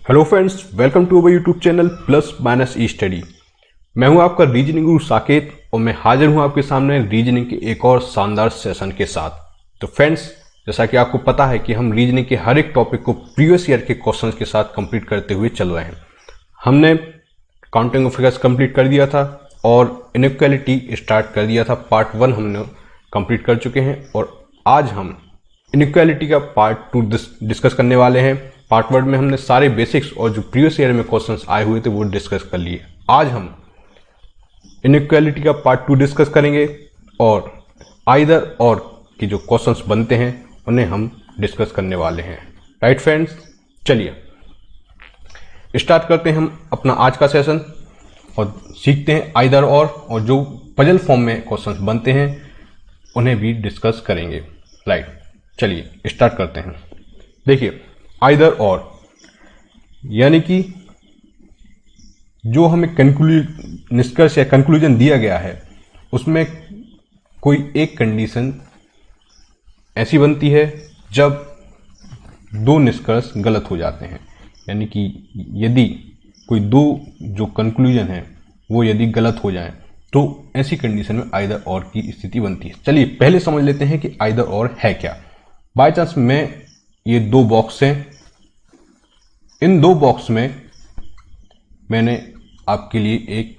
Hello friends, welcome to our YouTube channel plus minus e study. मैं हूं आपका reasoning गुरु साकेत और मैं हाजिर हूं आपके सामने रीजनिंग के एक और शानदार सेशन के साथ। तो फ्रेंड्स, जैसा कि आपको पता है कि हम रीजनिंग के हर एक टॉपिक को प्रीवियस ईयर के क्वेश्चंस के साथ कंप्लीट करते हुए चल रहे हैं। हमने काउंटिंग ऑफ फिगर्स कंप्लीट कर दिया था और इनइक्वालिटी स्टार्ट कर दिया था। पार्ट 1 हमने कंप्लीट कर चुके हैं और आज हम इनइक्वालिटी का पार्ट 2 डिस्कस करने वाले हैं। पार्ट 1 में हमने सारे बेसिक्स और जो प्रीवियस ईयर में क्वेश्चंस आए हुए थे वो डिस्कस कर लिए। आज हम इनइक्वालिटी का पार्ट 2 डिस्कस करेंगे और आइदर और की जो क्वेश्चंस बनते हैं उन्हें हम डिस्कस करने वाले हैं। राइट फ्रेंड्स, चलिए स्टार्ट करते हैं हम अपना आज का सेशन और सीखते हैं आइदर और जो पजल फॉर्म में क्वेश्चंस बनते हैं उन्हें भी डिस्कस करेंगे। राइट, चलिए स्टार्ट करते हैं। देखिए, आइदर और यानी कि जो हमें निष्कर्ष या कंक्लूजन दिया गया है उसमें कोई एक कंडीशन ऐसी बनती है जब दो निष्कर्ष गलत हो जाते हैं। यानी कि यदि कोई दो जो कंक्लूजन है वो यदि गलत हो जाए तो ऐसी कंडीशन में आइदर और की स्थिति बनती है। चलिए पहले समझ लेते हैं कि आइदर और है क्या। बाय चांस में ये दो बॉक्स हैं, इन दो बॉक्स में मैंने आपके लिए एक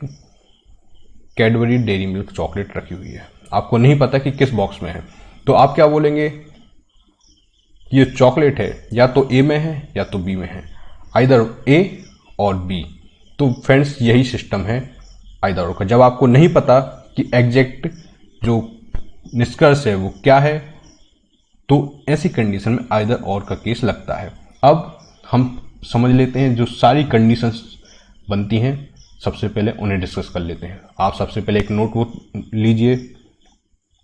कैडबरी डेयरी मिल्क चॉकलेट रखी हुई है। आपको नहीं पता कि किस बॉक्स में है, तो आप क्या बोलेंगे कि ये चॉकलेट है या तो ए में है या तो बी में है, आइदर ए और बी। तो फ्रेंड्स, यही सिस्टम है आइदर और का। जब आपको नहीं पता कि एग्जैक्ट जो निष्कर्ष है वो क्या है तो ऐसी कंडीशन में आइदर और का केस लगता है। अब हम समझ लेते हैं जो सारी कंडीशंस बनती हैं, सबसे पहले उन्हें डिस्कस कर लेते हैं। आप सबसे पहले एक नोटबुक लीजिए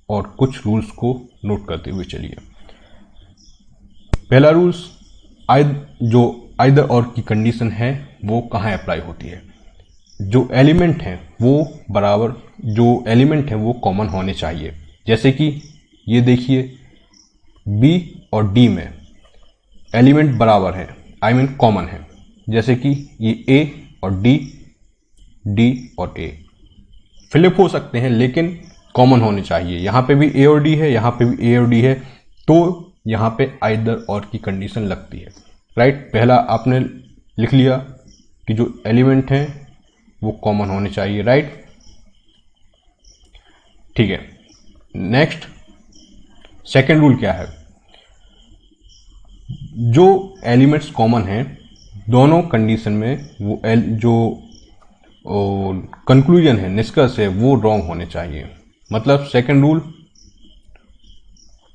और कुछ रूल्स को नोट करते हुए चलिए। पहला रूल्स, जो आइदर और की कंडीशन है वो कहाँ अप्लाई होती है। जो एलिमेंट हैं वो बराबर, जो एलिमेंट हैं वो कॉमन होने चाहिए। जैसे कि ये देखिए, बी और डी में एलिमेंट बराबर है, आई मीन कॉमन है। जैसे कि ये ए और डी, डी और ए फ्लिप हो सकते हैं लेकिन कॉमन होने चाहिए। यहाँ पे भी ए और डी है, यहाँ पे भी ए और डी है, तो यहाँ पे आइदर और की कंडीशन लगती है। राइट, पहला आपने लिख लिया कि जो एलिमेंट हैं वो कॉमन होने चाहिए। राइट, ठीक है। नेक्स्ट, सेकेंड रूल क्या है। जो एलिमेंट्स कॉमन हैं दोनों कंडीशन में वो जो कंक्लूजन है, निष्कर्ष है, वो रॉन्ग होने चाहिए। मतलब सेकेंड रूल,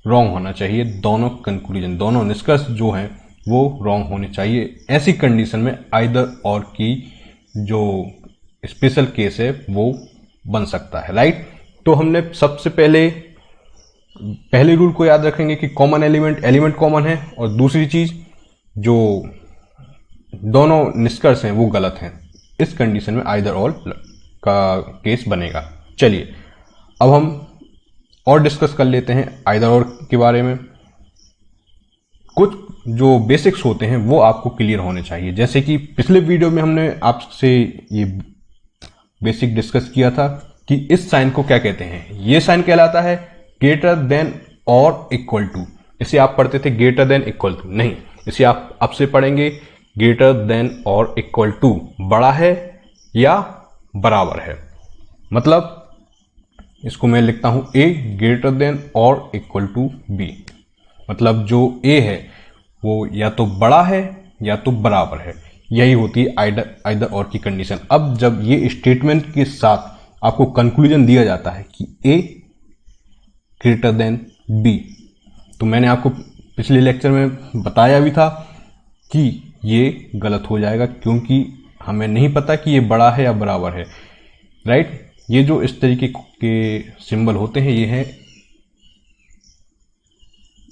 रॉन्ग होना चाहिए। दोनों कंक्लूजन, दोनों निष्कर्ष जो हैं वो रॉन्ग होने चाहिए। ऐसी कंडीशन में आइदर और की जो स्पेशल केस है वो बन सकता है। राइट, तो हमने सबसे पहले रूल को याद रखेंगे कि कॉमन एलिमेंट कॉमन है, और दूसरी चीज जो दोनों निष्कर्ष हैं वो गलत हैं। इस कंडीशन में आइदर और का केस बनेगा। चलिए अब हम और डिस्कस कर लेते हैं आइदर और के बारे में। कुछ जो बेसिक्स होते हैं वो आपको क्लियर होने चाहिए। जैसे कि पिछले वीडियो में हमने आपसे ये बेसिक डिस्कस किया था कि इस साइन को क्या कहते हैं। ये साइन कहलाता है ग्रेटर देन और इक्वल टू। इसे आप पढ़ते थे ग्रेटर देन इक्वल टू, नहीं, इसे आप अब से पढ़ेंगे ग्रेटर देन और इक्वल टू, बड़ा है या बराबर है। मतलब इसको मैं लिखता हूं ए ग्रेटर देन और इक्वल टू बी। मतलब जो ए है वो या तो बड़ा है या तो बराबर है। यही होती है आइदर और की कंडीशन। अब जब ये स्टेटमेंट के साथ आपको कंक्लूजन दिया जाता है कि ए ग्रेटर देन बी, तो मैंने आपको पिछले लेक्चर में बताया भी था कि ये गलत हो जाएगा क्योंकि हमें नहीं पता कि ये बड़ा है या बराबर है। राइट, ये जो इस तरीके के सिंबल होते हैं ये है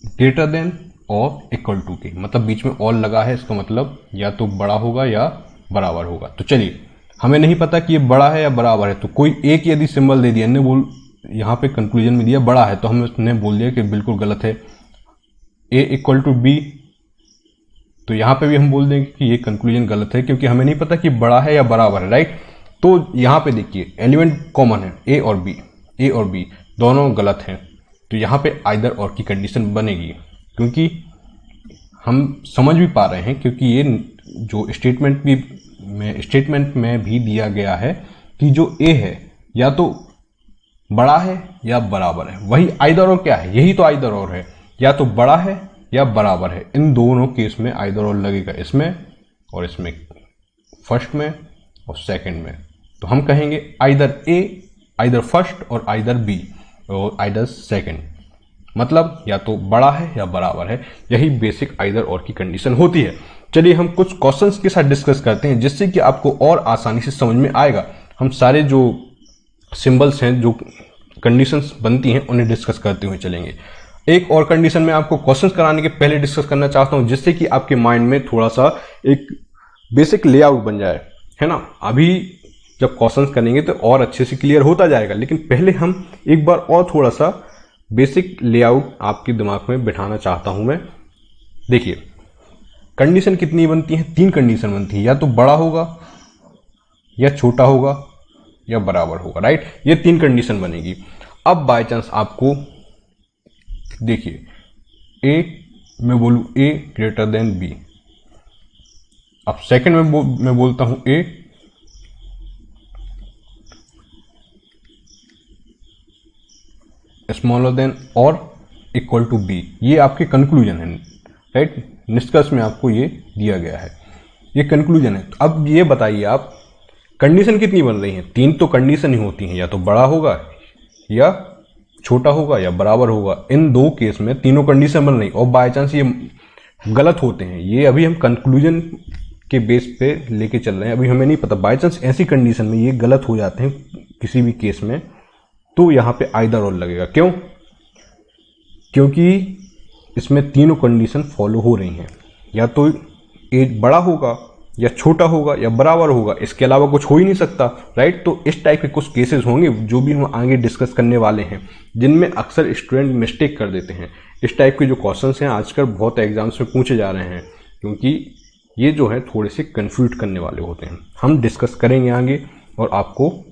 ग्रेटर देन और इक्वल टू के, मतलब बीच में और लगा है, इसका मतलब या तो बड़ा होगा या बराबर होगा। तो चलिए, हमें नहीं पता कि ये बड़ा है या बराबर है, तो कोई एक यदि सिंबल दे दिया, बोल यहाँ पे कंक्लूजन में दिया बड़ा है, तो हमने बोल दिया कि बिल्कुल गलत है। ए इक्वल टू बी तो यहाँ पे भी हम बोल देंगे कि ये कंक्लूजन गलत है, क्योंकि हमें नहीं पता कि बड़ा है या बराबर है, राइट। तो यहाँ पे देखिए एलिमेंट कॉमन है, ए और बी दोनों गलत हैं, तो यहाँ पे आइदर और की कंडीशन बनेगी, क्योंकि हम समझ भी पा रहे हैं, क्योंकि ये जो स्टेटमेंट में भी दिया गया है कि जो ए है या तो बड़ा है या बराबर है। वही आइदर और क्या है, यही तो आइदर और है, या तो बड़ा है या बराबर है। इन दोनों केस में आइदर और लगेगा, इसमें और इसमें, फर्स्ट में और सेकंड में। तो हम कहेंगे आइदर ए, आइदर फर्स्ट और आइदर बी और आइदर सेकंड, मतलब या तो बड़ा है या बराबर है। यही बेसिक आइदर और की कंडीशन होती है। चलिए हम कुछ क्वेश्चंस के साथ डिस्कस करते हैं, जिससे कि आपको और आसानी से समझ में आएगा। हम सारे जो सिंबल्स हैं, जो कंडीशंस बनती हैं, उन्हें डिस्कस करते हुए चलेंगे। एक और कंडीशन में आपको क्वेश्चंस कराने के पहले डिस्कस करना चाहता हूं, जिससे कि आपके माइंड में थोड़ा सा एक बेसिक लेआउट बन जाए, है ना। अभी जब क्वेश्चंस करेंगे तो और अच्छे से क्लियर होता जाएगा, लेकिन पहले हम एक बार और थोड़ा सा बेसिक लेआउट आपके दिमाग में बिठाना चाहता हूं मैं। देखिए कंडीशन कितनी बनती है, 3 कंडीशन बनती है, या तो बड़ा होगा या छोटा होगा या बराबर होगा, राइट। ये 3 कंडीशन बनेगी। अब बाय चांस आपको देखिए ए, मैं बोलूं ए ग्रेटर देन बी, अब सेकंड में मैं बोलता हूं ए स्मॉलर देन और इक्वल टू बी। ये आपके कंक्लूजन है, राइट। निष्कर्ष में आपको ये दिया गया है, ये कंक्लूजन है। तो अब ये बताइए आप कंडीशन कितनी बन रही है, 3 तो कंडीशन ही होती हैं, या तो बड़ा होगा या छोटा होगा या बराबर होगा। इन 2 केस में तीनों कंडीशन बन रही, और बाय चांस ये गलत होते हैं, ये अभी हम कंक्लूजन के बेस पे लेके चल रहे हैं, अभी हमें नहीं पता। बाय चांस ऐसी कंडीशन में ये गलत हो जाते हैं किसी भी केस में, तो यहां पे आइदर और लगेगा। क्यों? क्योंकि इसमें तीनों कंडीशन फॉलो हो रही हैं, या तो ए बड़ा होगा या छोटा होगा या बराबर होगा, इसके अलावा कुछ हो ही नहीं सकता, राइट। तो इस टाइप के कुछ केसेस होंगे जो भी हम आगे डिस्कस करने वाले हैं, जिनमें अक्सर स्टूडेंट मिस्टेक कर देते हैं। इस टाइप के जो क्वेश्चंस हैं आजकल बहुत एग्जाम्स में पूछे जा रहे हैं, क्योंकि ये जो है थोड़े से कंफ्यूज करने वाले होते हैं। हम डिस्कस करेंगे आगे, और आपको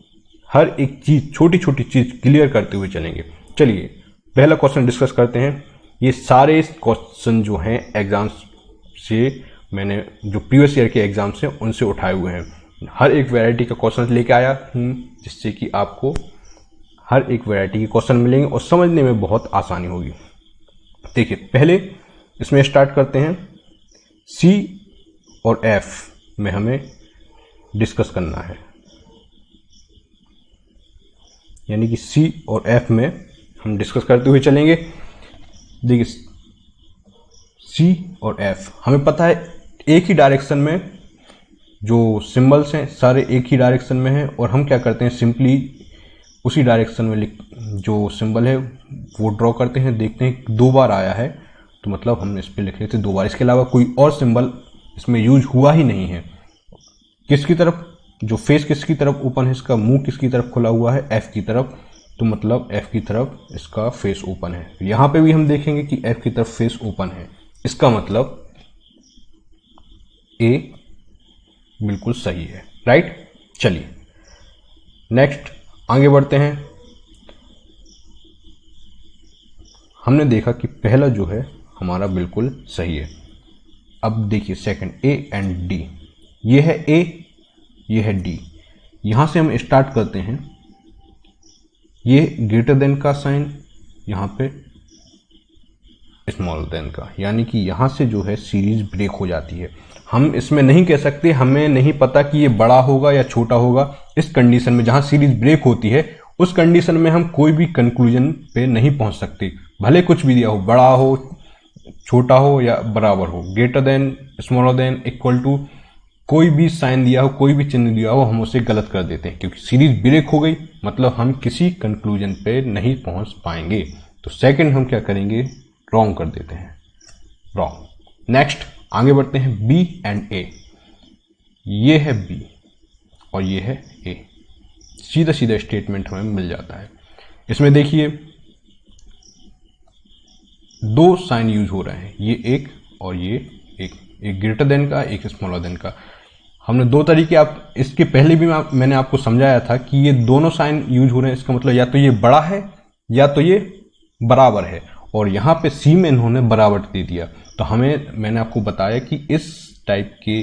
हर एक चीज, छोटी छोटी चीज क्लियर करते हुए चलेंगे। चलिए पहला क्वेश्चन डिस्कस करते हैं। ये सारे क्वेश्चन जो हैं एग्जाम्स से, मैंने जो प्रीवियस ईयर के एग्जाम्स हैं उनसे उठाए हुए हैं। हर एक वैरायटी का क्वेश्चन लेके आया हूँ, जिससे कि आपको हर एक वैरायटी के क्वेश्चन मिलेंगे और समझने में बहुत आसानी होगी। देखिए पहले इसमें स्टार्ट करते हैं। सी और एफ में हमें डिस्कस करना है, यानी कि सी और एफ में हम डिस्कस करते हुए चलेंगे। देखिए सी और एफ हमें पता है एक ही डायरेक्शन में, जो सिंबल्स हैं सारे एक ही डायरेक्शन में हैं, और हम क्या करते हैं सिंपली उसी डायरेक्शन में जो सिंबल है वो ड्रॉ करते हैं। देखते हैं 2 बार आया है तो मतलब हमने इस पर लिख लेते 2 बार, इसके अलावा कोई और सिंबल इसमें यूज हुआ ही नहीं है। किसकी तरफ, जो फेस किसकी तरफ ओपन है, इसका मुंह किसकी तरफ खुला हुआ है, एफ की तरफ, तो मतलब एफ की तरफ इसका फेस ओपन है। यहां पे भी हम देखेंगे कि एफ की तरफ फेस ओपन है, इसका मतलब ए बिल्कुल सही है, राइट। चलिए नेक्स्ट आगे बढ़ते हैं। हमने देखा कि पहला जो है हमारा बिल्कुल सही है। अब देखिए सेकंड, ए एंड डी, ये है ए, ये है डी। यहां से हम स्टार्ट करते हैं। ये ग्रेटर देन का साइन, यहां पे स्मॉल देन का, यानी कि यहां से जो है सीरीज ब्रेक हो जाती है। हम इसमें नहीं कह सकते, हमें नहीं पता कि ये बड़ा होगा या छोटा होगा। इस कंडीशन में जहां सीरीज ब्रेक होती है, उस कंडीशन में हम कोई भी कंक्लूजन पे नहीं पहुंच सकते, भले कुछ भी दिया हो, बड़ा हो, छोटा हो या बराबर हो, greater than, smaller than, equal to, कोई भी साइन दिया हो, कोई भी चिन्ह दिया हो, हम उसे गलत कर देते हैं, क्योंकि सीरीज ब्रेक हो गई, मतलब हम किसी कंक्लूजन पे नहीं पहुंच पाएंगे। तो सेकंड हम क्या करेंगे, रॉन्ग कर देते हैं, रॉन्ग। नेक्स्ट आगे बढ़ते हैं, बी एंड ए। ये है बी और ये है ए, सीधा सीधा स्टेटमेंट हमें मिल जाता है। इसमें देखिए 2 साइन यूज हो रहे हैं, ये एक और ये एक ग्रेटर देन का, एक स्मॉलर देन का। हमने दो तरीके आप इसके पहले भी मैंने आपको समझाया था कि ये दोनों साइन यूज हो रहे हैं। इसका मतलब या तो ये बड़ा है या तो ये बराबर है, और यहाँ पे सी में इन्होंने बराबर दे दिया। तो मैंने आपको बताया कि इस टाइप के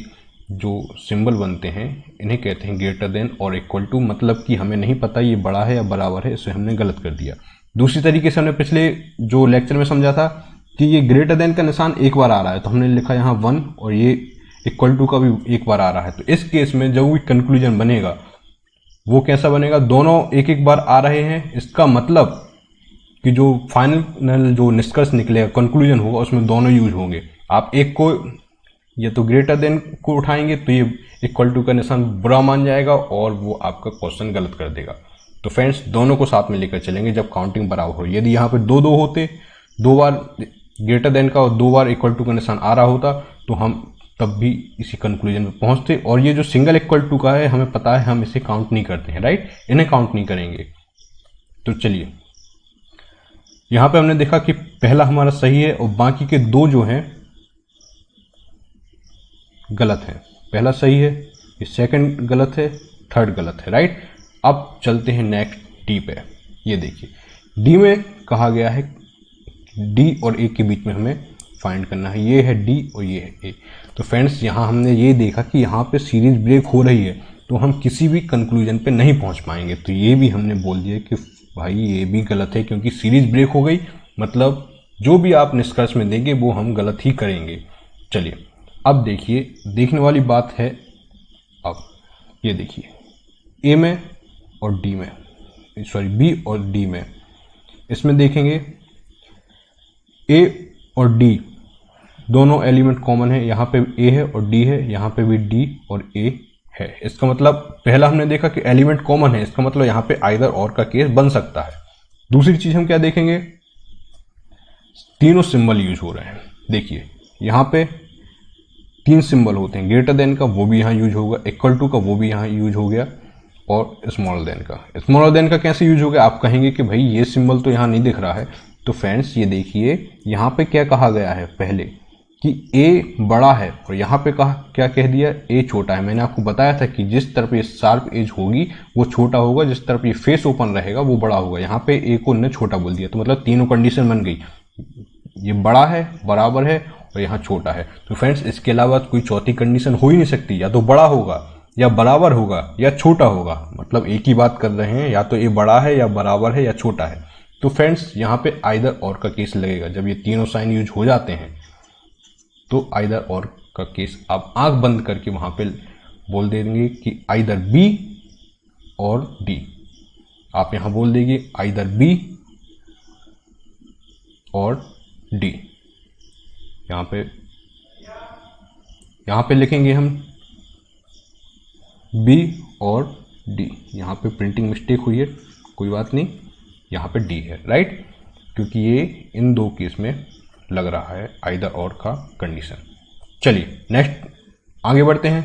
जो सिंबल बनते हैं इन्हें कहते हैं ग्रेटर देन और इक्वल टू। मतलब कि हमें नहीं पता ये बड़ा है या बराबर है, इसे हमने गलत कर दिया। दूसरी तरीके से हमने पिछले जो लेक्चर में समझा था कि ये ग्रेटर देन का निशान एक बार आ रहा है, तो हमने लिखा यहाँ 1, और ये इक्वल टू का भी एक बार आ रहा है। तो इस केस में जो भी कंक्लूजन बनेगा वो कैसा बनेगा, दोनों एक एक बार आ रहे हैं। इसका मतलब कि जो फाइनल जो निष्कर्ष निकलेगा, कंक्लूजन होगा, उसमें दोनों यूज होंगे। आप एक को या तो ग्रेटर देन को उठाएंगे तो ये इक्वल टू का निशान बुरा मान जाएगा और वो आपका क्वेश्चन गलत कर देगा। तो फ्रेंड्स दोनों को साथ में लेकर चलेंगे जब काउंटिंग बराबर हो। यदि यहाँ पे दो होते, 2 बार ग्रेटर देन का और 2 बार इक्वल टू का निशान आ रहा होता, तो हम तब भी इसी कंक्लूजन में पहुंचते। और ये जो सिंगल इक्वल टू का है, हमें पता है हम इसे काउंट नहीं करते हैं, राइट, इन्हें काउंट नहीं करेंगे। तो चलिए, यहां पे हमने देखा कि पहला हमारा सही है और बाकी के 2 जो हैं गलत है। पहला सही है, ये सेकंड गलत है, थर्ड गलत है, राइट। अब चलते हैं नेक्स्ट डी पे। ये देखिए डी में कहा गया है डी और ए के बीच में हमें फाइंड करना है। ये है डी और ये है ए। तो फ्रेंड्स यहाँ हमने ये देखा कि यहाँ पे सीरीज ब्रेक हो रही है, तो हम किसी भी कंक्लूजन पे नहीं पहुँच पाएंगे। तो ये भी हमने बोल दिया कि भाई ये भी गलत है, क्योंकि सीरीज ब्रेक हो गई, मतलब जो भी आप निष्कर्ष में देंगे वो हम गलत ही करेंगे। चलिए अब देखिए, देखने वाली बात है। अब ये देखिए ए में और डी में, सॉरी बी और डी में, इसमें देखेंगे ए और डी दोनों एलिमेंट कॉमन है। यहाँ पे ए है और डी है, यहाँ पे भी डी और ए है। इसका मतलब पहला हमने देखा कि एलिमेंट कॉमन है, इसका मतलब यहाँ पे आइदर और का केस बन सकता है। दूसरी चीज हम क्या देखेंगे, तीनों सिंबल यूज हो रहे हैं। देखिए यहाँ पे 3 सिंबल होते हैं, ग्रेटर देन का वो भी यहाँ यूज होगा, इक्वल टू का वो भी यहाँ यूज हो गया, और स्मॉलर देन का। स्मॉलर देन का कैसे यूज हो गया, आप कहेंगे कि भाई ये सिंबल तो यहाँ नहीं दिख रहा है। तो फ्रेंड्स ये देखिए यहाँ पे क्या कहा गया है पहले कि ए बड़ा है, और यहाँ पे क्या कह दिया, ए छोटा है। मैंने आपको बताया था कि जिस तरफ ये शार्प एज होगी वो छोटा होगा, जिस तरफ ये फेस ओपन रहेगा वो बड़ा होगा। यहाँ पे ए को उन्होंने छोटा बोल दिया, तो मतलब तीनों कंडीशन बन गई, ये बड़ा है, बराबर है और यहाँ छोटा है। तो फ्रेंड्स इसके अलावा कोई चौथी कंडीशन हो ही नहीं सकती, या तो बड़ा होगा या बराबर होगा या छोटा होगा। मतलब एक ही बात कर रहे हैं, या तो ये बड़ा है या बराबर है या छोटा है। तो फ्रेंड्स यहाँ पे आइदर और का केस लगेगा। जब ये तीनों साइन यूज हो जाते हैं तो आइदर और का केस आप आंख बंद करके वहां पे बोल देंगे कि आइदर बी और डी। आप यहां बोल देंगे आइदर बी और डी। यहां पे लिखेंगे हम बी और डी। यहां पे प्रिंटिंग मिस्टेक हुई है, कोई बात नहीं, यहां पे डी है, राइट, क्योंकि ये इन 2 केस में लग रहा है आइदर और का कंडीशन। चलिए नेक्स्ट आगे बढ़ते हैं।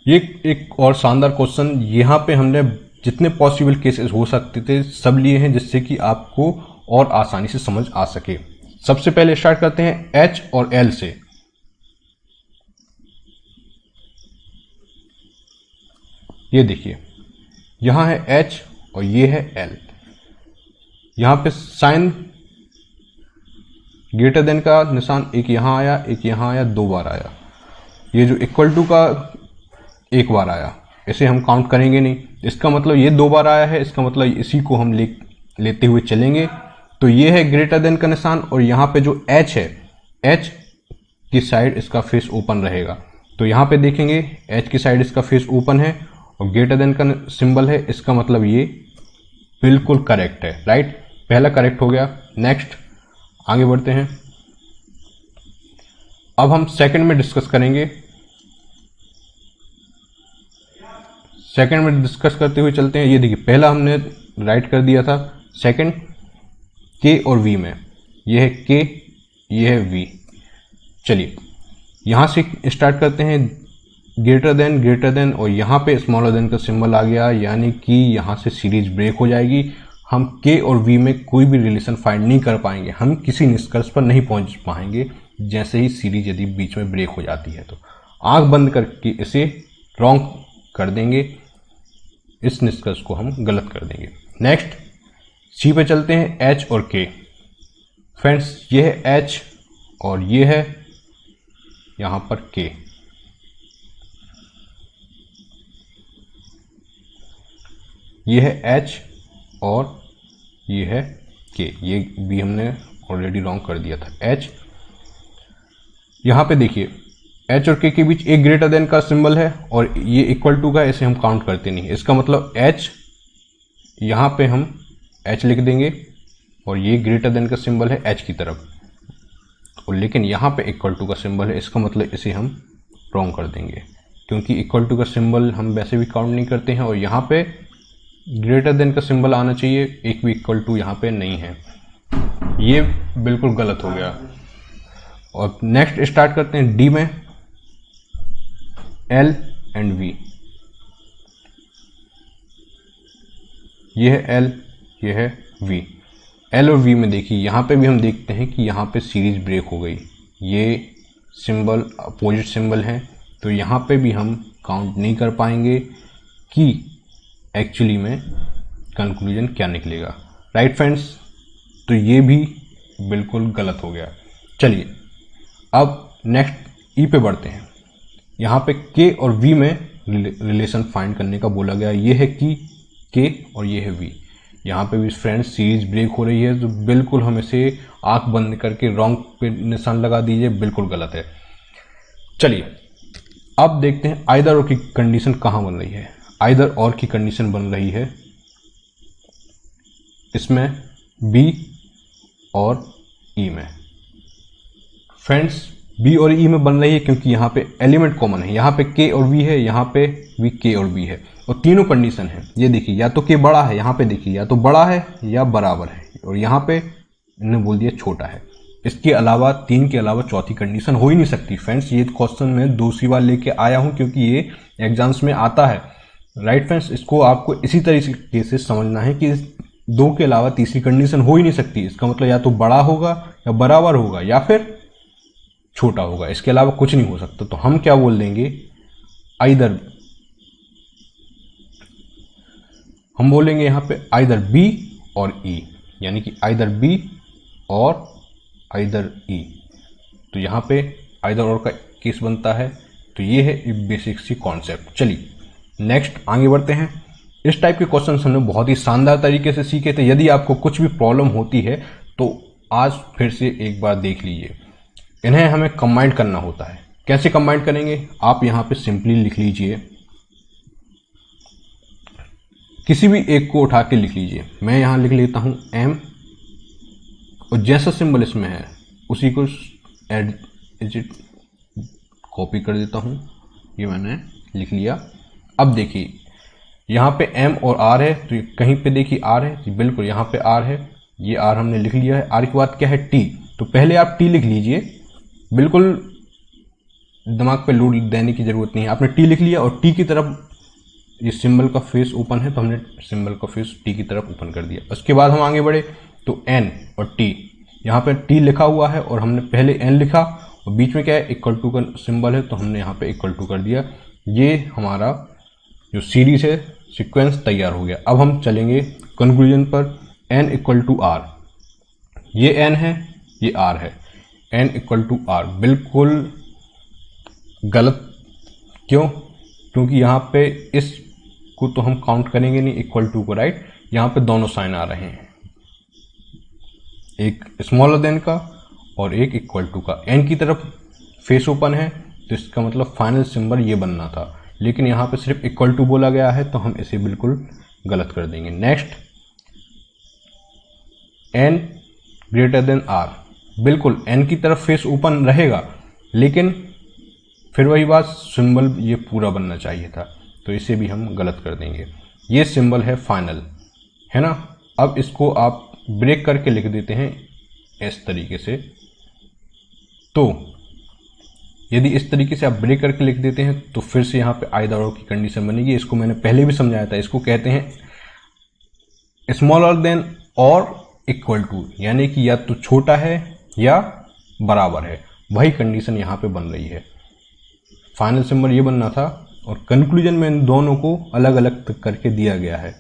ये एक और शानदार क्वेश्चन, यहां पे हमने जितने पॉसिबल केसेस हो सकते थे सब लिए हैं, जिससे कि आपको और आसानी से समझ आ सके। सबसे पहले स्टार्ट करते हैं एच और एल से। ये देखिए यहां है एच और ये है एल। यहां पे साइन ग्रेटर देन का निशान एक यहां आया, एक यहां आया, 2 बार आया। ये जो इक्वल टू का 1 बार आया, इसे हम काउंट करेंगे नहीं। इसका मतलब ये 2 बार आया है, इसका मतलब इसी को हम लेते हुए चलेंगे। तो ये है ग्रेटर देन का निशान, और यहाँ पे जो एच है, एच की साइड इसका फेस ओपन रहेगा। तो यहाँ पे देखेंगे एच की साइड इसका फेस ओपन है और ग्रेटर देन का सिंबल है, इसका मतलब ये बिल्कुल करेक्ट है, राइट। पहला करेक्ट हो गया। नेक्स्ट आगे बढ़ते हैं। अब हम सेकंड में डिस्कस करेंगे। सेकंड में डिस्कस करते हुए चलते हैं। ये देखिए पहला हमने राइट कर दिया था, सेकंड के और वी में, ये है के, ये है वी। चलिए यहां से स्टार्ट करते हैं। ग्रेटर देन और यहां पे स्मॉलर देन का सिंबल आ गया, यानी कि यहां से सीरीज ब्रेक हो जाएगी। हम के और वी में कोई भी रिलेशन फाइंड नहीं कर पाएंगे, हम किसी निष्कर्ष पर नहीं पहुंच पाएंगे जैसे ही सीरीज यदि बीच में ब्रेक हो जाती है तो आंख बंद करके इसे रॉन्ग कर देंगे, इस निष्कर्ष को हम गलत कर देंगे। नेक्स्ट सी पे चलते हैं, एच और के। फ्रेंड्स ये है एच और ये है यहां पर के। ये है एच और ये है के, ये भी हमने ऑलरेडी रॉन्ग कर दिया था। एच यहां पे देखिए एच और के के बीच एक ग्रेटर देन का सिंबल है और ये इक्वल टू का, इसे हम काउंट करते नहीं। इसका मतलब एच, यहां पे हम एच लिख देंगे और ये ग्रेटर देन का सिंबल है एच की तरफ, और लेकिन यहां पे इक्वल टू का सिंबल है, इसका मतलब इसे हम रॉन्ग कर देंगे क्योंकि इक्वल टू का सिंबल हम वैसे भी काउंट नहीं करते हैं और यहां पे ग्रेटर देन का सिंबल आना चाहिए, एक भी इक्वल टू यहां पे नहीं है, ये बिल्कुल गलत हो गया। और नेक्स्ट स्टार्ट करते हैं डी में, एल एंड वी। ये है एल, ये है वी। एल और वी में देखिए यहां पे भी हम देखते हैं कि यहां पे सीरीज ब्रेक हो गई, ये सिंबल अपोजिट सिंबल है, तो यहां पे भी हम काउंट नहीं कर पाएंगे कि एक्चुअली में कंक्लूजन क्या निकलेगा। राइट फ्रेंड्स, तो ये भी बिल्कुल गलत हो गया। चलिए अब नेक्स्ट ई पे बढ़ते हैं। यहाँ पे के और वी में रिलेशन फाइंड करने का बोला गया। ये है कि के और ये है वी। यहाँ पे भी फ्रेंड्स सीरीज ब्रेक हो रही है, तो बिल्कुल हम इसे आंख बंद करके रॉन्ग पे निशान लगा दीजिए, बिल्कुल गलत है। चलिए अब देखते हैं आइदर और की कंडीशन कहाँ बन रही है। आइदर और की कंडीशन बन रही है इसमें बी और ई में। फ्रेंड्स बी और ई में बन रही है क्योंकि यहाँ पे एलिमेंट कॉमन है, यहाँ पे के और वी है, यहाँ पे भी के और वी है, और तीनों कंडीशन है। ये देखिए या तो के बड़ा है, यहाँ पे देखिए या तो बड़ा है या बराबर है, और यहाँ पे इन्होंने बोल दिया छोटा है। इसके अलावा तीन के अलावा चौथी कंडीशन हो ही नहीं सकती। फ्रेंड्स ये क्वेश्चन मैं दूसरी बार लेके आया हूँ क्योंकि ये एग्जाम्स में आता है। राइट फ्रेंड्स, इसको आपको इसी तरीके से समझना है कि दो के अलावा तीसरी कंडीशन हो ही नहीं सकती। इसका मतलब या तो बड़ा होगा या बराबर होगा या फिर छोटा होगा, इसके अलावा कुछ नहीं हो सकता। तो हम क्या बोल देंगे, आइदर, हम बोलेंगे यहाँ पे आइदर बी और ई, यानी कि आइदर बी और आइदर ई। तो यहाँ पे आइदर और का केस बनता है। तो ये है बेसिक सी कॉन्सेप्ट। चलिए नेक्स्ट आगे बढ़ते हैं। इस टाइप के क्वेश्चन हमने बहुत ही शानदार तरीके से सीखे थे। यदि आपको कुछ भी प्रॉब्लम होती है तो आज फिर से एक बार देख लीजिए। इन्हें हमें कंबाइन करना होता है। कैसे कंबाइन करेंगे, आप यहाँ पे सिंपली लिख लीजिए, किसी भी एक को उठा के लिख लीजिए। मैं यहाँ लिख लेता हूँ एम, और जैसा सिंबल इसमें है उसी को एडिट कॉपी कर देता हूँ। ये मैंने लिख लिया। अब देखिए यहाँ पे एम और आर है, तो कहीं पे देखिए आर है, बिल्कुल यहाँ पे आर है, ये आर हमने लिख लिया है। आर के बाद क्या है, टी। तो पहले आप टी लिख लीजिए, बिल्कुल दिमाग पे लोड देने की जरूरत नहीं है। आपने टी लिख लिया और टी की तरफ ये सिंबल का फेस ओपन है, तो हमने सिंबल का फेस टी की तरफ ओपन कर दिया। उसके बाद हम आगे बढ़े तो एन और टी, यहाँ पे टी लिखा हुआ है और हमने पहले एन लिखा और बीच में क्या है, इक्वल टू का सिंबल है, तो हमने यहाँ पे इक्वल टू कर दिया। ये हमारा जो सीरीज है, सीक्वेंस तैयार हो गया। अब हम चलेंगे कंक्लूजन पर। एन इक्वल टू आर, ये एन है, ये आर है। एन इक्वल टू आर बिल्कुल गलत। क्यों? क्योंकि यहाँ पे इस को तो हम काउंट करेंगे नहीं, इक्वल टू को। राइट, यहाँ पे दोनों साइन आ रहे हैं, एक स्मॉलर देन का और एक इक्वल टू का। एन की तरफ फेस ओपन है, तो इसका मतलब फाइनल सिंबल ये बनना था, लेकिन यहाँ पे सिर्फ इक्वल टू बोला गया है, तो हम इसे बिल्कुल गलत कर देंगे। Next, n greater than r, बिल्कुल एन की तरफ फेस ओपन रहेगा, लेकिन फिर वही बात, सिंबल ये पूरा बनना चाहिए था, तो इसे भी हम गलत कर देंगे। ये सिंबल है फाइनल, है ना। अब इसको आप ब्रेक करके लिख देते हैं इस तरीके से। तो यदि इस तरीके से आप ब्रेक करके लिख देते हैं तो फिर से यहाँ पे आइदर और की कंडीशन बनेगी। इसको मैंने पहले भी समझाया था, इसको कहते हैं स्मॉलर देन और इक्वल टू, यानी कि या तो छोटा है या बराबर है। वही कंडीशन यहाँ पे बन रही है। फाइनल सिंबल ये बनना था और कंक्लूजन में इन दोनों को अलग अलग करके दिया गया है,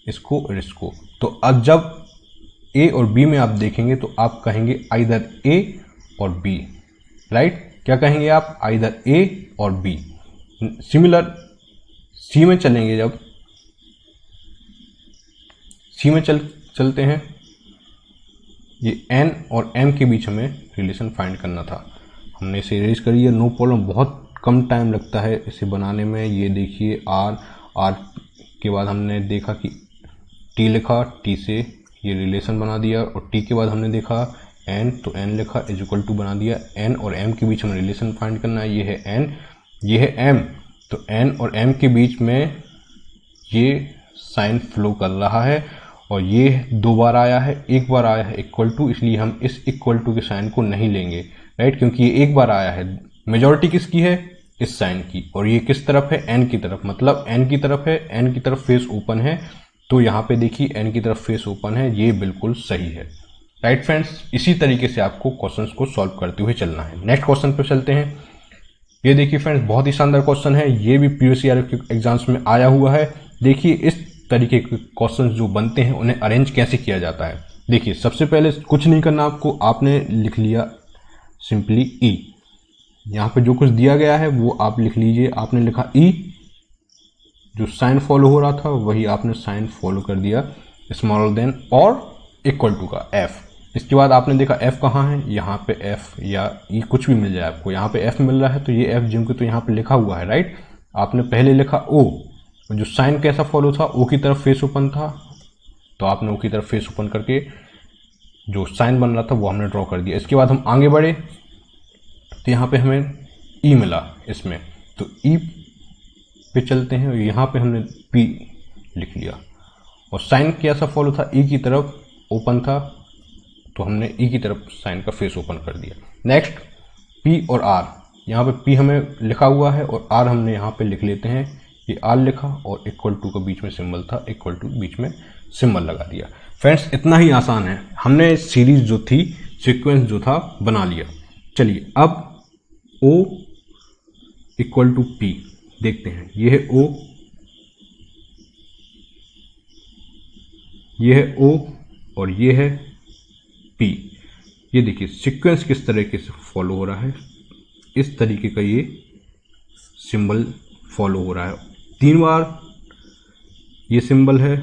इसको और इसको। तो अब जब ए और बी में आप देखेंगे तो आप कहेंगे आइदर ए और बी, राइट। क्या कहेंगे आप? आइदर ए और बी। सिमिलर सी में चलेंगे, जब सी में चलते हैं, ये एन और एम के बीच हमें रिलेशन फाइंड करना था। हमने इसे इरेज करी है, नो प्रॉब्लम, बहुत कम टाइम लगता है इसे बनाने में। ये देखिए आर के बाद हमने देखा कि टी लिखा, टी से ये रिलेशन बना दिया, और टी के बाद हमने देखा एन, तो एन लिखा इज इक्वल टू बना दिया। एन और एम के बीच हमें रिलेशन फाइंड करना है, ये है एन, ये है एम, तो एन और एम के बीच में ये साइन फ्लो कर रहा है, और ये 2 बार आया है, 1 बार आया है इक्वल टू, इसलिए हम इस इक्वल टू के साइन को नहीं लेंगे, राइट, क्योंकि ये 1 बार आया है। मेजॉरिटी किसकी है? इस साइन की, और ये किस तरफ है? एन की तरफ, मतलब एन की तरफ है, एन की तरफ फेस ओपन है, तो यहाँ पे देखिए एन की तरफ फेस ओपन है, ये बिल्कुल सही है, राइट फ्रेंड्स। इसी तरीके से आपको क्वेश्चंस को सॉल्व करते हुए चलना है। नेक्स्ट क्वेश्चन पे चलते हैं। ये देखिए फ्रेंड्स, बहुत ही शानदार क्वेश्चन है, ये भी पीओसीआरएफ के एग्जाम्स में आया हुआ है। देखिए इस तरीके के क्वेश्चंस जो बनते हैं उन्हें अरेंज कैसे किया जाता है। देखिए सबसे पहले कुछ नहीं करना आपको, आपने लिख लिया सिंपली ई। यहाँ पे जो कुछ दिया गया है वो आप लिख लीजिए। आपने लिखा ई, जो साइन फॉलो हो रहा था वही आपने साइन फॉलो कर दिया, स्मॉलर देन और इक्वल टू का एफ। इसके बाद आपने देखा एफ कहाँ है, यहाँ पे एफ या ई कुछ भी मिल जाए आपको, यहाँ पे एफ मिल रहा है तो ये एफ जिम के तो यहाँ पे लिखा हुआ है, राइट। आपने पहले लिखा ओ, जो साइन कैसा फॉलो था, ओ की तरफ फेस ओपन था, तो आपने ओ की तरफ फेस ओपन करके जो साइन बन रहा था वो हमने ड्रॉ कर दिया। इसके बाद हम आगे बढ़े तो यहाँ पे हमें ई मिला इसमें, तो ई पे चलते हैं, और यहाँ पे हमने पी लिख लिया, और साइन कैसा फॉलो था, ई की तरफ ओपन था, तो हमने ई की तरफ साइन का फेस ओपन कर दिया। नेक्स्ट पी और आर, यहाँ पे पी हमें लिखा हुआ है और आर हमने यहाँ पे लिख लेते हैं। ये आर लिखा और इक्वल टू का बीच में सिंबल था, इक्वल टू बीच में सिंबल लगा दिया। फ्रेंड्स इतना ही आसान है, हमने सीरीज जो थी, सीक्वेंस जो था बना लिया। चलिए अब ओ इक्वल टू पी देखते हैं। ये है ओ, ये है ओ और ये है पी। ये देखिए सीक्वेंस किस तरीके से फॉलो हो रहा है, इस तरीके का ये सिंबल फॉलो हो रहा है। 3 बार ये सिंबल है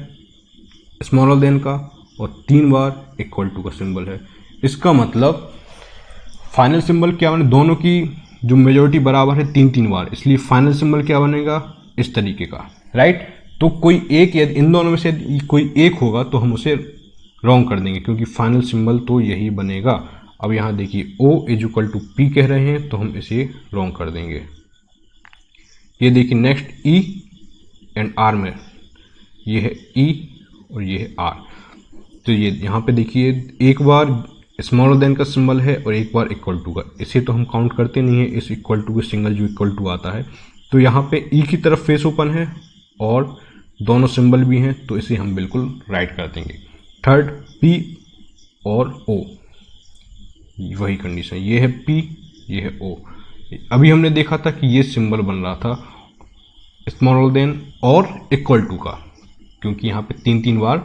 स्मॉलर देन का, और 3 बार इक्वल टू का सिंबल है। इसका मतलब फाइनल सिंबल क्या बने, दोनों की जो मेजॉरिटी बराबर है 3-3 बार, इसलिए फाइनल सिंबल क्या बनेगा, इस तरीके का, राइट। तो कोई एक, यदि इन दोनों में से कोई एक होगा तो हम उसे रॉन्ग कर देंगे, क्योंकि फाइनल सिंबल तो यही बनेगा। अब यहाँ देखिए O is equal to p कह रहे हैं, तो हम इसे रॉन्ग कर देंगे। ये देखिए नेक्स्ट E एंड R में, ये है E और ये है R, तो ये यहाँ पे देखिए एक बार स्मॉलर देन का सिंबल है और एक बार इक्वल टू का, इसे तो हम काउंट करते नहीं है, इस इक्वल टू के सिंगल जो इक्वल टू आता है। तो यहाँ पे E की तरफ फेस ओपन है और दोनों सिंबल भी हैं, तो इसे हम बिल्कुल राइट कर देंगे। थर्ड P और O, वही कंडीशन, ये है P, ये है O। अभी हमने देखा था कि ये सिंबल बन रहा था स्मॉलर देन और इक्वल टू का, क्योंकि यहाँ पे 3-3 बार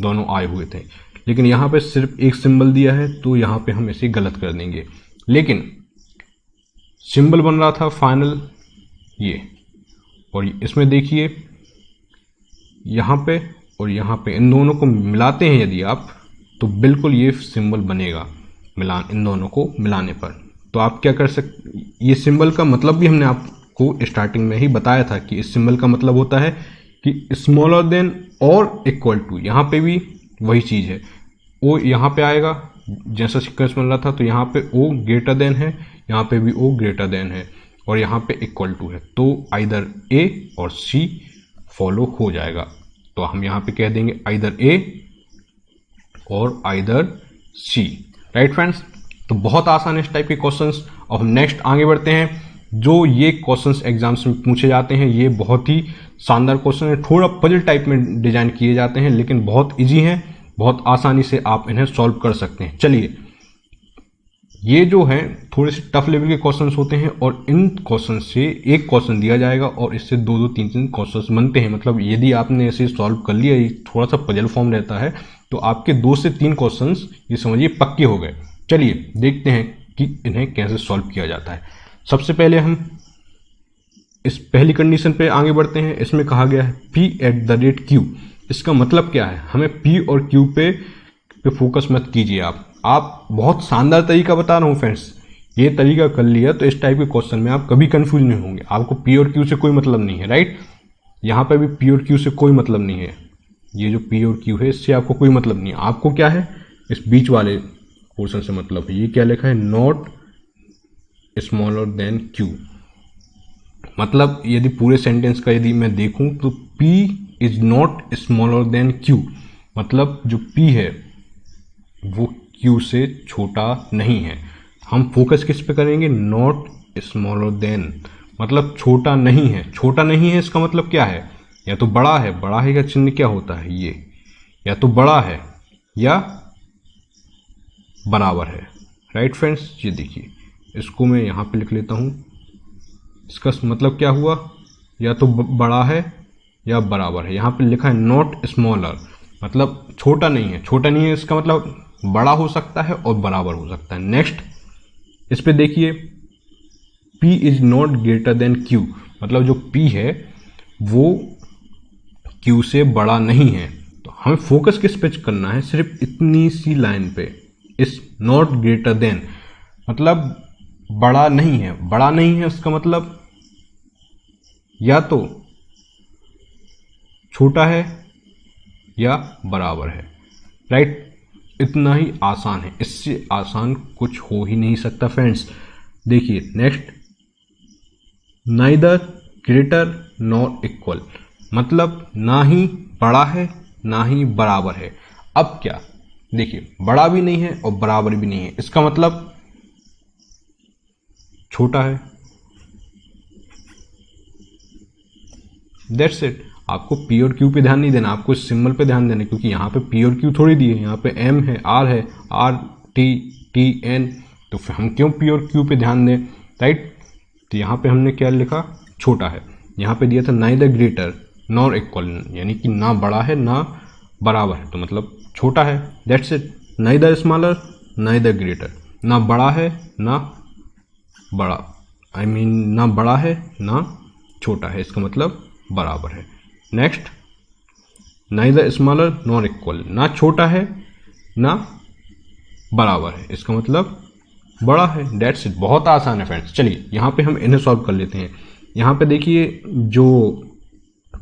दोनों आए हुए थे, लेकिन यहाँ पे सिर्फ एक सिंबल दिया है, तो यहाँ पे हम इसे गलत कर देंगे। लेकिन सिंबल बन रहा था फाइनल ये, और इसमें देखिए यहाँ पे और यहाँ पे इन दोनों को मिलाते हैं यदि आप, तो बिल्कुल ये सिंबल बनेगा मिलान, इन दोनों को मिलाने पर। तो आप क्या कर सकते, ये सिंबल का मतलब भी हमने आपको स्टार्टिंग में ही बताया था कि इस सिंबल का मतलब होता है कि स्मॉलर देन और इक्वल टू। यहाँ पे भी वही चीज़ है, ओ यहाँ पे आएगा जैसा सीक्वेंस बन रहा था, तो यहाँ पे ओ ग्रेटर देन है, यहाँ पे भी ओ ग्रेटर देन है, और यहाँ पे इक्वल टू है, तो आइदर ए और सी फॉलो हो जाएगा। तो हम यहाँ पे कह देंगे आइदर ए और आइदर सी, राइट फ्रेंड्स। तो बहुत आसान है इस टाइप के क्वेश्चंस। और हम नेक्स्ट आगे बढ़ते हैं। जो ये क्वेश्चंस एग्जाम्स में पूछे जाते हैं, ये बहुत ही शानदार क्वेश्चन है, थोड़ा पजल टाइप में डिजाइन किए जाते हैं, लेकिन बहुत इजी हैं, बहुत आसानी से आप इन्हें सॉल्व कर सकते हैं। चलिए ये जो है थोड़े से टफ लेवल के क्वेश्चंस होते हैं और इन क्वेश्चन से एक क्वेश्चन दिया जाएगा और इससे दो दो तीन तीन क्वेश्चंस बनते हैं। मतलब यदि आपने ऐसे सॉल्व कर लिया, ये थोड़ा सा पजल फॉर्म रहता है, तो आपके 2 से 3 क्वेश्चंस ये समझिए पक्के हो गए। चलिए देखते हैं कि इन्हें कैसे सॉल्व किया जाता है। सबसे पहले हम इस पहली कंडीशन पे आगे बढ़ते हैं। इसमें कहा गया है p@q। इसका मतलब क्या है? हमें p और q पे फोकस मत कीजिए। आप बहुत शानदार तरीका बता रहा हूँ फ्रेंड्स, ये तरीका कर लिया तो इस टाइप के क्वेश्चन में आप कभी कंफ्यूज नहीं होंगे। आपको p और q से कोई मतलब नहीं है, राइट? यहाँ पे भी p और q से कोई मतलब नहीं है। ये जो p और q है इससे आपको कोई मतलब नहीं है। आपको क्या है? इस बीच वाले पोर्शन से मतलब है। ये क्या लिखा है? Not smaller than q। मतलब यदि पूरे सेंटेंस का यदि मैं देखूं तो p is not smaller than q। मतलब जो p है वो q से छोटा नहीं है। हम फोकस किस पे करेंगे? नॉट स्मॉलर देन, मतलब छोटा नहीं है। छोटा नहीं है इसका मतलब क्या है? या तो बड़ा है, बड़ा है का चिन्ह क्या होता है? ये या तो बड़ा है या बराबर है, राइट फ्रेंड्स? ये देखिए, इसको मैं यहाँ पे लिख लेता हूँ। इसका मतलब क्या हुआ? या तो बड़ा है या बराबर है। यहाँ पे लिखा है नॉट स्मॉलर, मतलब छोटा नहीं है। छोटा नहीं है इसका मतलब बड़ा हो सकता है और बराबर हो सकता है। नेक्स्ट, इस पे देखिए, p is not greater than q। मतलब जो p है वो q से बड़ा नहीं है। तो हमें फोकस किस पे करना है? सिर्फ इतनी सी लाइन पे, इस नॉट ग्रेटर देन, मतलब बड़ा नहीं है। बड़ा नहीं है उसका मतलब या तो छोटा है या बराबर है, राइट? इतना ही आसान है, इससे आसान कुछ हो ही नहीं सकता फ्रेंड्स। देखिए next, neither greater nor equal, मतलब ना ही बड़ा है ना ही बराबर है। अब क्या? देखिए, बड़ा भी नहीं है और बराबर भी नहीं है, इसका मतलब छोटा है। That's it. आपको p और q पे ध्यान नहीं देना, आपको इस सिंबल पे ध्यान देना, क्योंकि यहाँ पे p और q थोड़ी दिए, यहाँ पे m है, r है, r t t n, तो फिर हम क्यों p और q पे ध्यान दें, राइट? तो यहाँ पे हमने क्या लिखा? छोटा है। यहाँ पे दिया था नाइदर ग्रेटर नॉर इक्वल, यानी कि ना बड़ा है ना बराबर है, तो मतलब छोटा है। That's it. Neither smaller neither greater, ना बड़ा है ना बड़ा, ना बड़ा है ना छोटा है, इसका मतलब बराबर है। Next, neither smaller nor equal, ना छोटा है ना बराबर है, इसका मतलब बड़ा है। That's it. बहुत आसान है फ्रेंड्स। चलिए यहाँ पे हम इन्हें सॉल्व कर लेते हैं। यहाँ पे देखिए, जो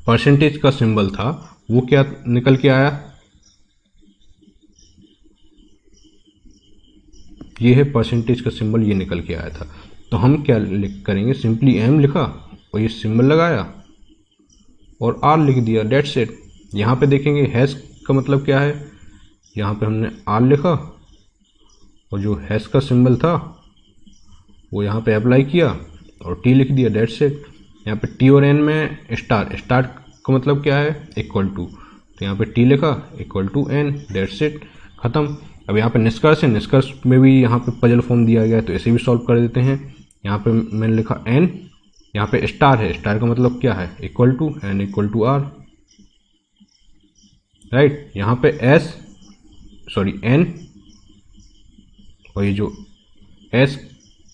परसेंटेज का सिंबल था वो क्या निकल के आया? ये है परसेंटेज का सिंबल, ये निकल के आया था। तो हम क्या करेंगे? सिंपली m लिखा और ये सिंबल लगाया और r लिख दिया। That's it. यहाँ पे देखेंगे हैश का मतलब क्या है? यहाँ पे हमने r लिखा और जो हैश का सिंबल था वो यहाँ पे अप्लाई किया और t लिख दिया। That's it. यहाँ पे t और n में स्टार, स्टार का मतलब क्या है? इक्वल टू, तो यहाँ पे t लिखा equal to n। That's it, खत्म। अब यहाँ पे निष्कर्ष है, निष्कर्ष में भी यहाँ पे पजल फॉर्म दिया गया है, तो इसे भी सॉल्व कर देते हैं। यहाँ पे मैंने लिखा n, यहाँ पे स्टार है, स्टार का मतलब क्या है? Equal to n equal to r, right? यहाँ पे n, और ये जो s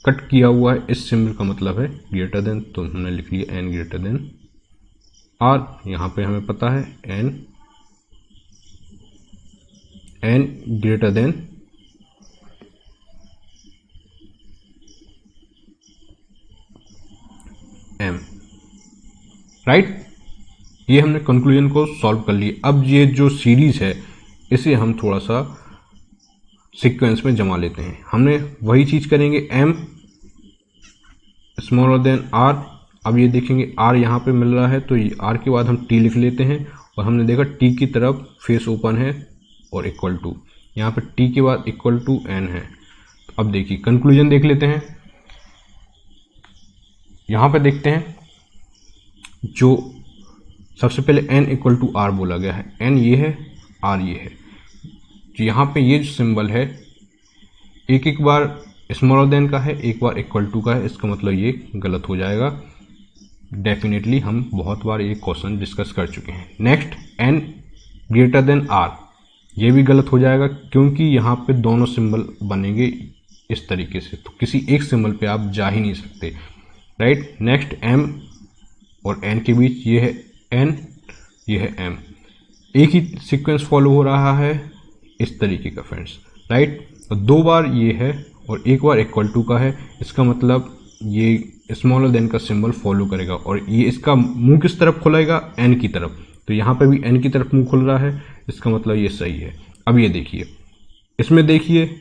कट किया हुआ है इस सिंबल का मतलब है ग्रेटर देन, तो हमने लिख लिया n ग्रेटर देन r। यहाँ पे हमें पता है n greater than m, right? ये हमने कंक्लूजन को सॉल्व कर लिया। अब ये जो सीरीज है इसे हम थोड़ा सा सीक्वेंस में जमा लेते हैं। हमने वही चीज करेंगे, m स्मॉलर देन r। अब ये देखेंगे r यहाँ पे मिल रहा है, तो ये r के बाद हम t लिख लेते हैं और हमने देखा t की तरफ फेस ओपन है और इक्वल टू, यहाँ पे t के बाद इक्वल टू n है। अब देखिए कंक्लूजन देख लेते हैं। यहाँ पे देखते हैं, जो सबसे पहले n इक्वल टू r बोला गया है, n ये है r ये है। जो यहाँ पे ये जो सिंबल है एक एक बार स्मॉलर देन का है, एक बार इक्वल टू का है, इसका मतलब ये गलत हो जाएगा। डेफिनेटली हम बहुत बार ये क्वेश्चन डिस्कस कर चुके हैं। Next, n greater than r, ये भी गलत हो जाएगा क्योंकि यहाँ पे दोनों सिंबल बनेंगे इस तरीके से, तो किसी एक सिंबल पे आप जा ही नहीं सकते, राइट। नेक्स्ट, m और n के बीच ये है n, ये है m, एक ही सीक्वेंस फॉलो हो रहा है इस तरीके का फ्रेंड्स, राइट। तो दो बार ये है और एक बार इक्वल टू का है, इसका मतलब ये स्मॉलर देन का सिंबल फॉलो करेगा और ये इसका मुंह किस तरफ खुलेगा, n की तरफ, तो यहाँ पे भी n की तरफ मुंह खुल रहा है, इसका मतलब ये सही है। अब ये देखिए, इसमें देखिए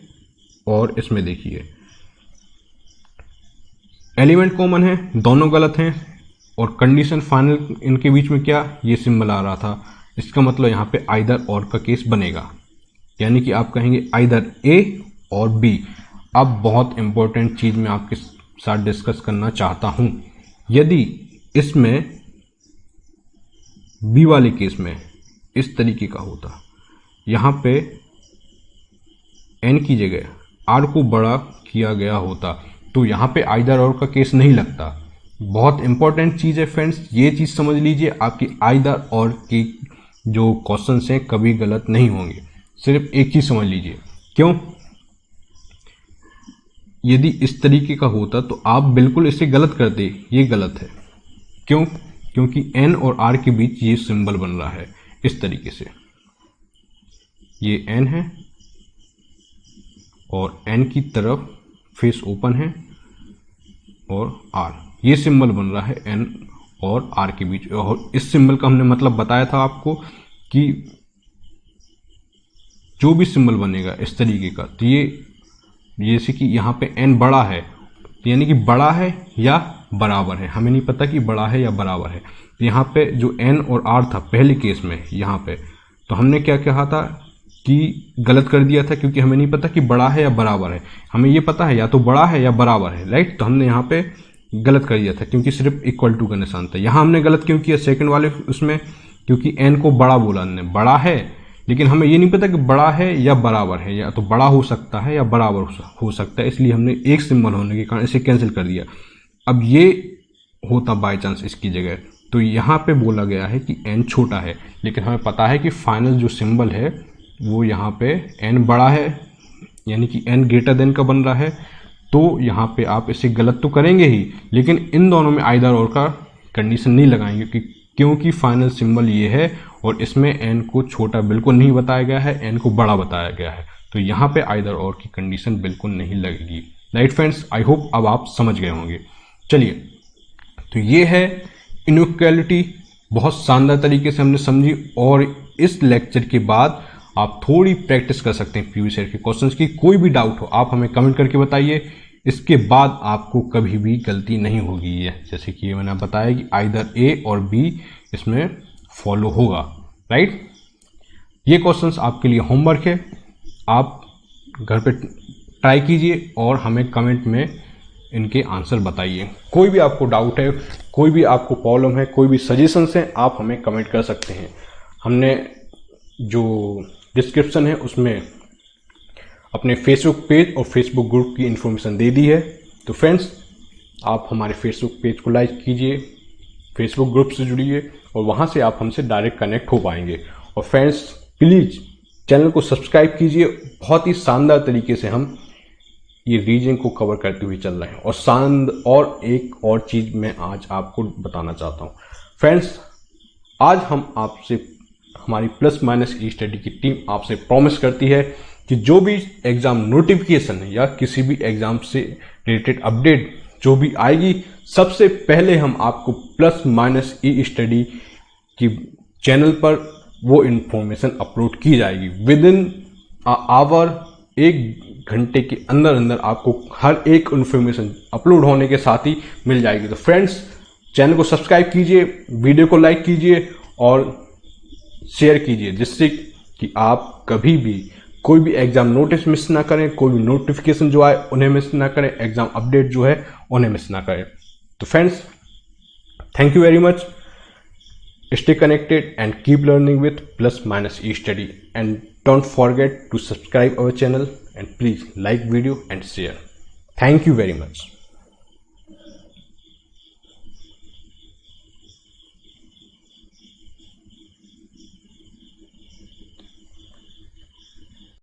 और इसमें देखिए, एलिमेंट कॉमन है, दोनों गलत हैं और कंडीशन फाइनल इनके बीच में क्या, ये सिंबल आ रहा था, इसका मतलब यहाँ पे आइदर और का केस बनेगा, यानी कि आप कहेंगे आइदर ए और बी। अब बहुत इंपॉर्टेंट चीज मैं आपके साथ डिस्कस करना चाहता हूं, यदि इसमें बी वाले केस में इस तरीके का होता, यहाँ पे एन की जगह आर को बड़ा किया गया होता, तो यहाँ पे आइदर और का केस नहीं लगता। बहुत इंपॉर्टेंट चीज़ है फ्रेंड्स, ये चीज़ समझ लीजिए, आपकी आइदर और की जो क्वेश्चंस हैं कभी गलत नहीं होंगे। सिर्फ एक चीज़ समझ लीजिए, क्यों, यदि इस तरीके का होता तो आप बिल्कुल इसे गलत करते, ये गलत है। क्यों, क्योंकि n और r के बीच ये सिंबल बन रहा है इस तरीके से, ये n है और n की तरफ फेस ओपन है और r, ये सिंबल बन रहा है n और r के बीच। और इस सिंबल का हमने मतलब बताया था आपको कि जो भी सिंबल बनेगा इस तरीके का, तो ये जैसे कि यहाँ पे n बड़ा है, यानी कि बड़ा है या बराबर है, हमें नहीं पता कि बड़ा है या बराबर है। यहाँ पे जो n और r था पहले केस में यहाँ पे, तो हमने क्या कहा था कि गलत कर दिया था क्योंकि हमें नहीं पता कि बड़ा है या बराबर है। हमें ये पता है या तो बड़ा है या बराबर है, राइट, तो हमने यहाँ पे गलत कर दिया था क्योंकि सिर्फ इक्वल टू का निशान था। यहाँ हमने गलत क्यों किया सेकंड वाले उसमें, क्योंकि n को बड़ा बोला हमने, बड़ा है, लेकिन हमें ये नहीं पता कि बड़ा है या बराबर है, या तो बड़ा हो सकता है या बराबर हो सकता है, इसलिए हमने एक सिंबल होने के कारण इसे कैंसिल कर दिया। अब ये होता बाय चांस इसकी जगह, तो यहाँ पे बोला गया है कि n छोटा है, लेकिन हमें पता है कि फाइनल जो सिंबल है वो यहाँ पे n बड़ा है, यानी कि n ग्रेटर देन का बन रहा है, तो यहाँ पे आप इसे गलत तो करेंगे ही, लेकिन इन दोनों में आइदर और का कंडीशन नहीं लगाएंगे क्योंकि फाइनल सिंबल ये है और इसमें n को छोटा बिल्कुल नहीं बताया गया है, n को बड़ा बताया गया है, तो यहाँ पे आइदर और की कंडीशन बिल्कुल नहीं लगेगी। राइट फ्रेंड्स, आई होप अब आप समझ गए होंगे। चलिए, तो ये है इनइक्वालिटी, बहुत शानदार तरीके से हमने समझी, और इस लेक्चर के बाद आप थोड़ी प्रैक्टिस कर सकते हैं प्रीवियस ईयर के क्वेश्चंस की। कोई भी डाउट हो आप हमें कमेंट करके बताइए, इसके बाद आपको कभी भी गलती नहीं होगी। ये जैसे कि मैंने बताया कि आइदर ए और बी इसमें फॉलो होगा, राइट। ये क्वेश्चंस आपके लिए होमवर्क है, आप घर पे ट्राई कीजिए और हमें कमेंट में इनके आंसर बताइए। कोई भी आपको डाउट है, कोई भी आपको प्रॉब्लम है, कोई भी सजेशंस हैं, आप हमें कमेंट कर सकते हैं। हमने जो डिस्क्रिप्शन है उसमें अपने फेसबुक पेज और फेसबुक ग्रुप की इन्फॉर्मेशन दे दी है, तो फ्रेंड्स आप हमारे फेसबुक पेज को लाइक कीजिए, फेसबुक ग्रुप से जुड़िए और वहाँ से आप हमसे डायरेक्ट कनेक्ट हो पाएंगे। और फ्रेंड्स प्लीज़ चैनल को सब्सक्राइब कीजिए, बहुत ही शानदार तरीके से हम ये रीजनिंग को कवर करते हुए चल रहे हैं। और एक और चीज़ मैं आज आपको बताना चाहता हूँ फ्रेंड्स, आज हम आपसे, हमारी प्लस माइनस ई स्टडी की टीम आपसे प्रॉमिस करती है कि जो भी एग्ज़ाम नोटिफिकेशन है या किसी भी एग्ज़ाम से रिलेटेड अपडेट जो भी आएगी, सबसे पहले हम आपको प्लस माइनस ई स्टडी की चैनल पर वो इन्फॉर्मेशन अपलोड की जाएगी। विद इन आवर, 1 घंटे के अंदर अंदर आपको हर एक इन्फॉर्मेशन अपलोड होने के साथ ही मिल जाएगी। तो फ्रेंड्स चैनल को सब्सक्राइब कीजिए, वीडियो को लाइक कीजिए और शेयर कीजिए, जिससे कि आप कभी भी कोई भी एग्जाम नोटिस मिस ना करें, कोई भी नोटिफिकेशन जो आए उन्हें मिस ना करें, एग्जाम अपडेट जो है उन्हें मिस ना करें। तो friends thank you very much, stay connected and keep learning with plus minus e study, and don't forget to subscribe our channel and please like video and share. Thank you very much.